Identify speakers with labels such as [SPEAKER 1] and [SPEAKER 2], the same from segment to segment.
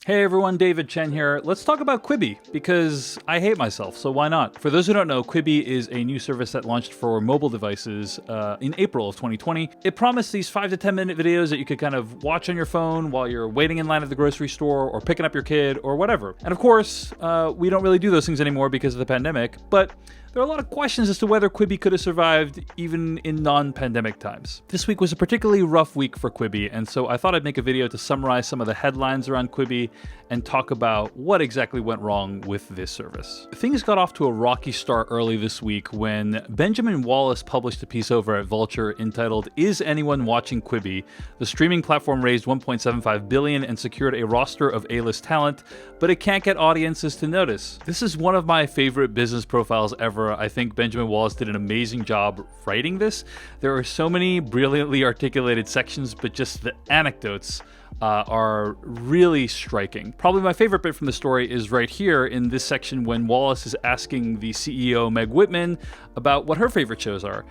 [SPEAKER 1] Hey everyone, David Chen here. Let's talk about Quibi, because I hate myself, so why not? For those who don't know, Quibi is a new service that launched for mobile devices in April of 2020. It promised these 5 to 10 minute videos that you could kind of watch on your phone while you're waiting in line at the grocery store or picking up your kid or whatever. And of course, we don't really do those things anymore because of the pandemic, but there are a lot of questions as to whether Quibi could have survived even in non-pandemic times. This week was a particularly rough week for Quibi, and so I thought I'd make a video to summarize some of the headlines around Quibi and talk about what exactly went wrong with this service. Things got off to a rocky start early this week when Benjamin Wallace published a piece over at Vulture entitled, "Is Anyone Watching Quibi?" The streaming platform raised $1.75 billion and secured a roster of A-list talent, but it can't get audiences to notice. This is one of my favorite business profiles ever. I think Benjamin Wallace did an amazing job writing this. There are so many brilliantly articulated sections, but just the anecdotes are really striking. Probably my favorite bit from the story is right here in this section when Wallace is asking the CEO, Meg Whitman, about what her favorite shows are.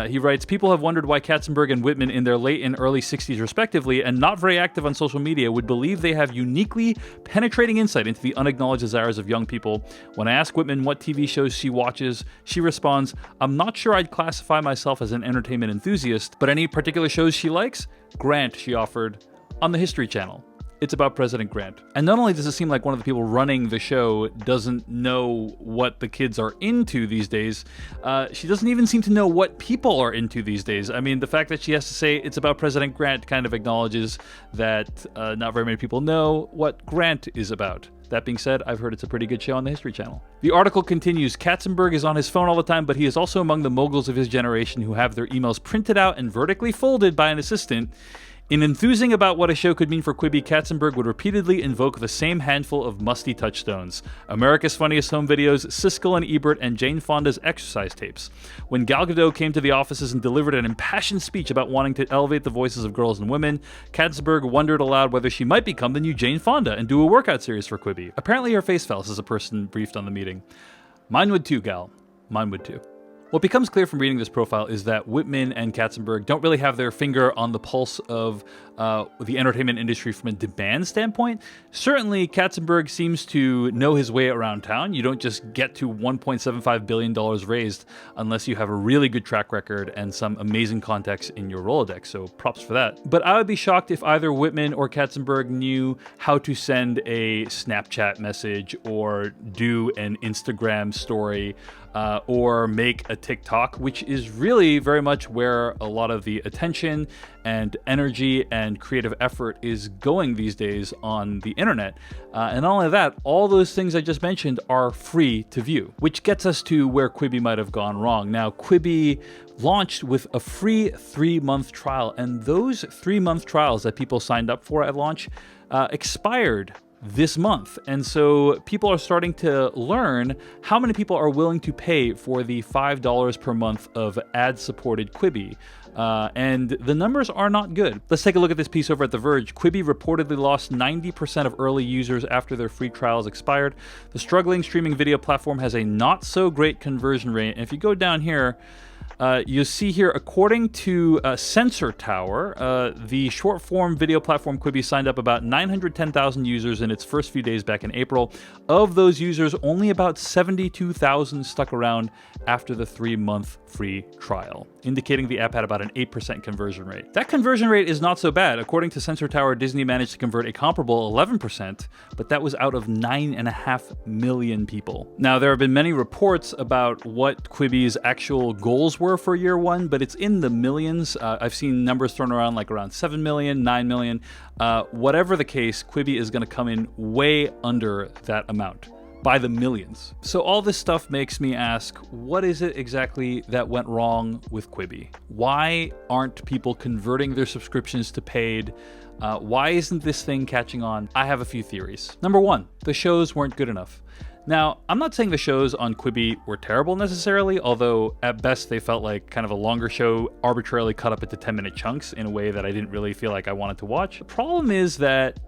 [SPEAKER 1] He writes, "People have wondered why Katzenberg and Whitman in their late and early 60s respectively, and not very active on social media, would believe they have uniquely penetrating insight into the unacknowledged desires of young people. When I ask Whitman what TV shows she watches, she responds, 'I'm not sure I'd classify myself as an entertainment enthusiast, but any particular shows she likes? Grant,' she offered, on the History Channel. It's about President Grant." And not only does it seem like one of the people running the show doesn't know what the kids are into these days, she doesn't even seem to know what people are into these days. I mean, the fact that she has to say it's about President Grant kind of acknowledges that not very many people know what Grant is about. That being said, I've heard it's a pretty good show on the History Channel. The article continues, "Katzenberg is on his phone all the time, but he is also among the moguls of his generation who have their emails printed out and vertically folded by an assistant. In enthusing about what a show could mean for Quibi, Katzenberg would repeatedly invoke the same handful of musty touchstones: America's Funniest Home Videos, Siskel and Ebert, and Jane Fonda's exercise tapes. When Gal Gadot came to the offices and delivered an impassioned speech about wanting to elevate the voices of girls and women, Katzenberg wondered aloud whether she might become the new Jane Fonda and do a workout series for Quibi. Apparently her face fell," says a person briefed on the meeting. "Mine would too, Gal. Mine would too." What becomes clear from reading this profile is that Whitman and Katzenberg don't really have their finger on the pulse of the entertainment industry from a demand standpoint. Certainly, Katzenberg seems to know his way around town. You don't just get to $1.75 billion raised unless you have a really good track record and some amazing context in your Rolodex, so props for that. But I would be shocked if either Whitman or Katzenberg knew how to send a Snapchat message or do an Instagram story or make a TikTok, which is really very much where a lot of the attention and energy and creative effort is going these days on the internet. And not only that, all those things I just mentioned are free to view, which gets us to where Quibi might have gone wrong. Now, Quibi launched with a free 3-month trial, and those 3-month trials that people signed up for at launch expired this month. And so people are starting to learn how many people are willing to pay for the $5 per month of ad-supported Quibi. And the numbers are not good. Let's take a look at this piece over at The Verge. Quibi reportedly lost 90% of early users after their free trials expired. The struggling streaming video platform has a not-so-great conversion rate. And if you go down here, you'll see here, according to Sensor Tower, the short-form video platform Quibi signed up about 910,000 users in its first few days back in April. Of those users, only about 72,000 stuck around after the 3-month free trial, indicating the app had about an 8% conversion rate. That conversion rate is not so bad. According to Sensor Tower, Disney managed to convert a comparable 11%, but that was out of 9.5 million people. Now, there have been many reports about what Quibi's actual goals were for year one, but it's in the millions. I've seen numbers thrown around like around 7 million, 9 million. Whatever the case, Quibi is going to come in way under that amount, by the millions. So all this stuff makes me ask, what is it exactly that went wrong with Quibi? Why aren't people converting their subscriptions to paid? Why isn't this thing catching on? I have a few theories. Number one, the shows weren't good enough. Now, I'm not saying the shows on Quibi were terrible necessarily, although at best they felt like kind of a longer show arbitrarily cut up into 10-minute chunks in a way that I didn't really feel like I wanted to watch. The problem is that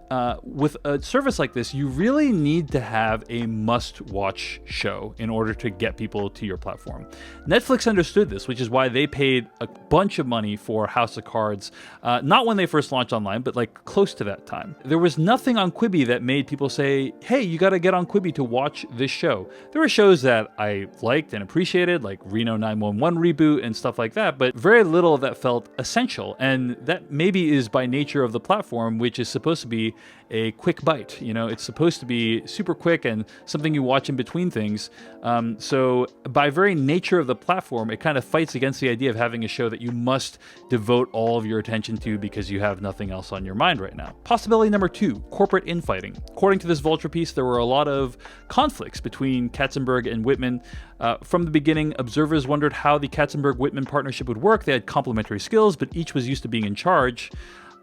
[SPEAKER 1] with a service like this, you really need to have a must-watch show in order to get people to your platform. Netflix understood this, which is why they paid a bunch of money for House of Cards, not when they first launched online, but like close to that time. There was nothing on Quibi that made people say, hey, you got to get on Quibi to watch this show. There were shows that I liked and appreciated, like Reno 911 reboot and stuff like that, but very little that felt essential. And that maybe is by nature of the platform, which is supposed to be a quick bite. You know, it's supposed to be super quick and something you watch in between things. So by very nature of the platform, it kind of fights against the idea of having a show that you must devote all of your attention to because you have nothing else on your mind right now. Possibility number 2, corporate infighting. According to this Vulture piece, there were a lot of conflicts between Katzenberg and Whitman. From the beginning, observers wondered how the Katzenberg-Whitman partnership would work. They had complementary skills, but each was used to being in charge.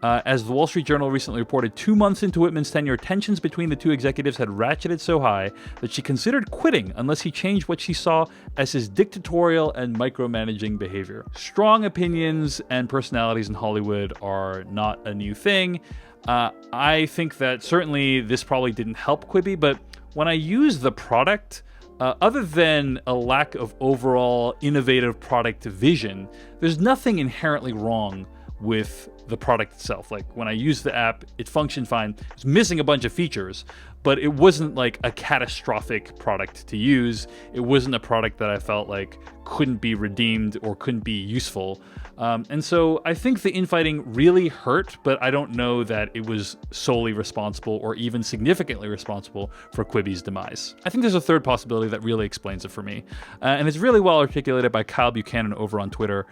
[SPEAKER 1] As the Wall Street Journal recently reported, 2 months into Whitman's tenure, tensions between the two executives had ratcheted so high that she considered quitting unless he changed what she saw as his dictatorial and micromanaging behavior. Strong opinions and personalities in Hollywood are not a new thing. I think that certainly this probably didn't help Quibi, but when I use the product, other than a lack of overall innovative product vision, there's nothing inherently wrong with the product itself. Like when I used the app, it functioned fine. It's missing a bunch of features, but it wasn't like a catastrophic product to use. It wasn't a product that I felt like couldn't be redeemed or couldn't be useful. And so I think the infighting really hurt, but I don't know that it was solely responsible or even significantly responsible for Quibi's demise. I think there's a third possibility that really explains it for me, and it's really well articulated by Kyle Buchanan over on Twitter.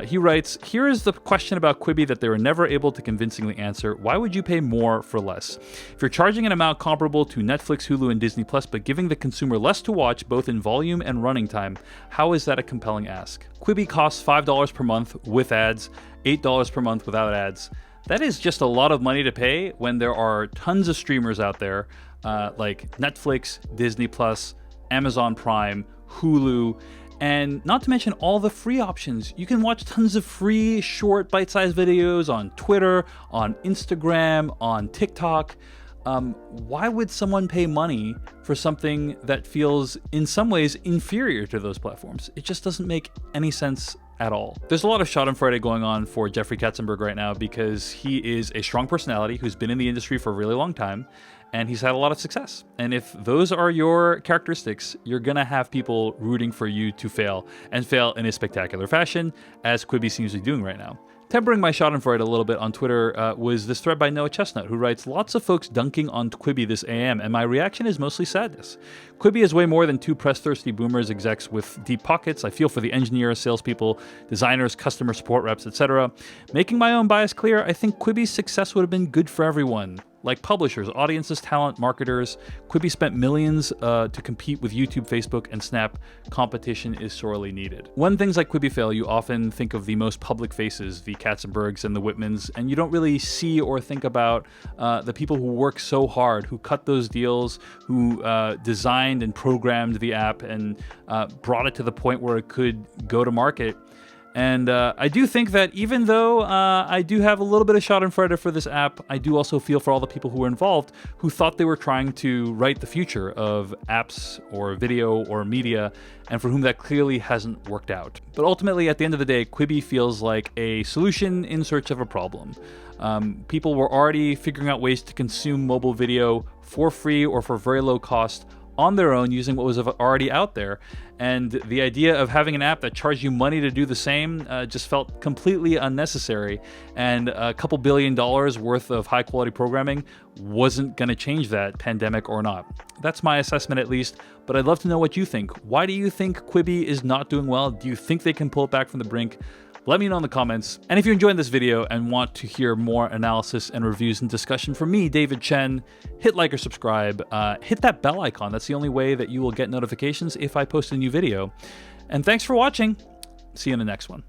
[SPEAKER 1] He writes, "Here is the question about Quibi that they were never able to convincingly answer. Why would you pay more for less? If you're charging an amount comparable to Netflix, Hulu, and Disney Plus, but giving the consumer less to watch, both in volume and running time, how is that a compelling ask? Quibi costs $5 per month with ads, $8 per month without ads. That is just a lot of money to pay when there are tons of streamers out there like Netflix, Disney Plus, Amazon Prime, Hulu, and not to mention all the free options. You can watch tons of free short bite-sized videos on Twitter, on Instagram, on TikTok. Why would someone pay money for something that feels in some ways inferior to those platforms? It just doesn't make any sense at all. There's a lot of schadenfreude going on for Jeffrey Katzenberg right now because he is a strong personality who's been in the industry for a really long time, and he's had a lot of success. And if those are your characteristics, you're gonna have people rooting for you to fail, and fail in a spectacular fashion, as Quibi seems to be doing right now. Tempering my schadenfreude a little bit on Twitter was this thread by Noah Chestnut, who writes, "Lots of folks dunking on Quibi this AM, and my reaction is mostly sadness. Quibi is way more than two press-thirsty boomers execs with deep pockets. I feel for the engineers, salespeople, designers, customer support reps, etc. Making my own bias clear, I think Quibi's success would have been good for everyone. Like publishers, audiences, talent, marketers, Quibi spent millions to compete with YouTube, Facebook, and Snap. Competition is sorely needed." When things like Quibi fail, you often think of the most public faces, the Katzenbergs and the Whitmans, and you don't really see or think about the people who work so hard, who cut those deals, who designed and programmed the app and brought it to the point where it could go to market. And I do think that even though I do have a little bit of schadenfreude for this app, I do also feel for all the people who were involved who thought they were trying to write the future of apps or video or media, and for whom that clearly hasn't worked out. But ultimately, at the end of the day, Quibi feels like a solution in search of a problem. People were already figuring out ways to consume mobile video for free or for very low cost on their own using what was already out there. And the idea of having an app that charged you money to do the same just felt completely unnecessary. And a couple $1 billion worth of high quality programming wasn't going to change that, pandemic or not. That's my assessment at least, but I'd love to know what you think. Why do you think Quibi is not doing well? Do you think they can pull it back from the brink? Let me know in the comments. And if you're enjoying this video and want to hear more analysis and reviews and discussion from me, David Chen, hit like or subscribe. Hit that bell icon. That's the only way that you will get notifications if I post a new video. And thanks for watching. See you in the next one.